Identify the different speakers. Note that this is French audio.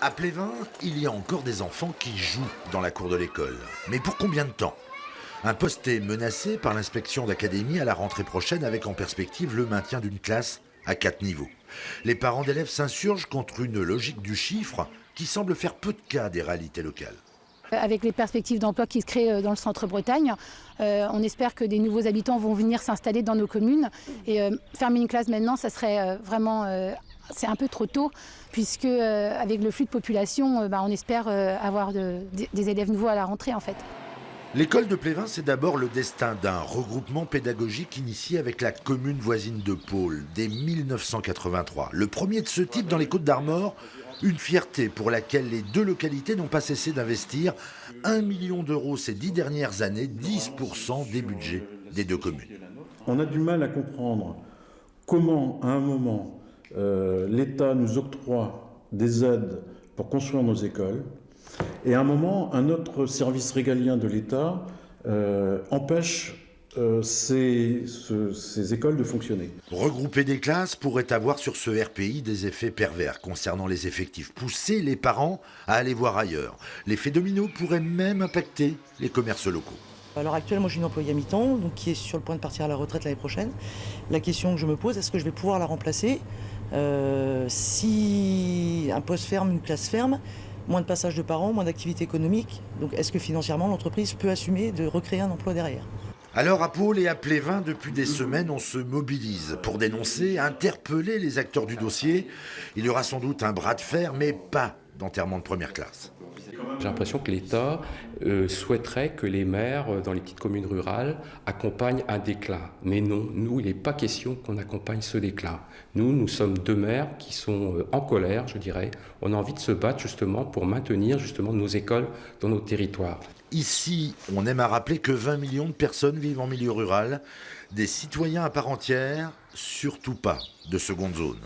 Speaker 1: À Plévin, il y a encore des enfants qui jouent dans la cour de l'école. Mais pour combien de temps ? Un poste est menacé par l'inspection d'académie à la rentrée prochaine avec en perspective le maintien d'une classe à 4 niveaux. Les parents d'élèves s'insurgent contre une logique du chiffre qui semble faire peu de cas des réalités locales.
Speaker 2: Avec les perspectives d'emploi qui se créent dans le centre-Bretagne, on espère que des nouveaux habitants vont venir s'installer dans nos communes. Et fermer une classe maintenant, ça serait vraiment... c'est un peu trop tôt, puisque avec le flux de population, on espère avoir des élèves nouveaux à la rentrée en fait.
Speaker 1: L'école de Plévin, c'est d'abord le destin d'un regroupement pédagogique initié avec la commune voisine de Pôle dès 1983. Le premier de ce type dans les Côtes-d'Armor, une fierté pour laquelle les deux localités n'ont pas cessé d'investir 1 million d'euros ces 10 dernières années, 10% des budgets des deux communes.
Speaker 3: On a du mal à comprendre comment, à un moment, l'État nous octroie des aides pour construire nos écoles, et à un moment, un autre service régalien de l'État empêche ces écoles de fonctionner.
Speaker 1: Regrouper des classes pourrait avoir sur ce RPI des effets pervers concernant les effectifs, pousser les parents à aller voir ailleurs. L'effet domino pourrait même impacter les commerces locaux.
Speaker 4: À l'heure actuelle, moi j'ai une employée à mi-temps donc qui est sur le point de partir à la retraite l'année prochaine. La question que je me pose, est-ce que je vais pouvoir la remplacer si un poste ferme, une classe ferme, moins de passage de parents, moins d'activité économique. Donc est-ce que financièrement l'entreprise peut assumer de recréer un emploi derrière ?
Speaker 1: Alors à Pôle et à Plévin, depuis des semaines, on se mobilise pour dénoncer, interpeller les acteurs du dossier. Il y aura sans doute un bras de fer, mais pas d'enterrement de première classe.
Speaker 5: J'ai l'impression que l'État souhaiterait que les maires dans les petites communes rurales accompagnent un déclin. Mais non, nous, il n'est pas question qu'on accompagne ce déclin. Nous sommes deux maires qui sont en colère, je dirais. On a envie de se battre justement pour maintenir justement nos écoles dans nos territoires.
Speaker 1: Ici, on aime à rappeler que 20 millions de personnes vivent en milieu rural, des citoyens à part entière, surtout pas de seconde zone.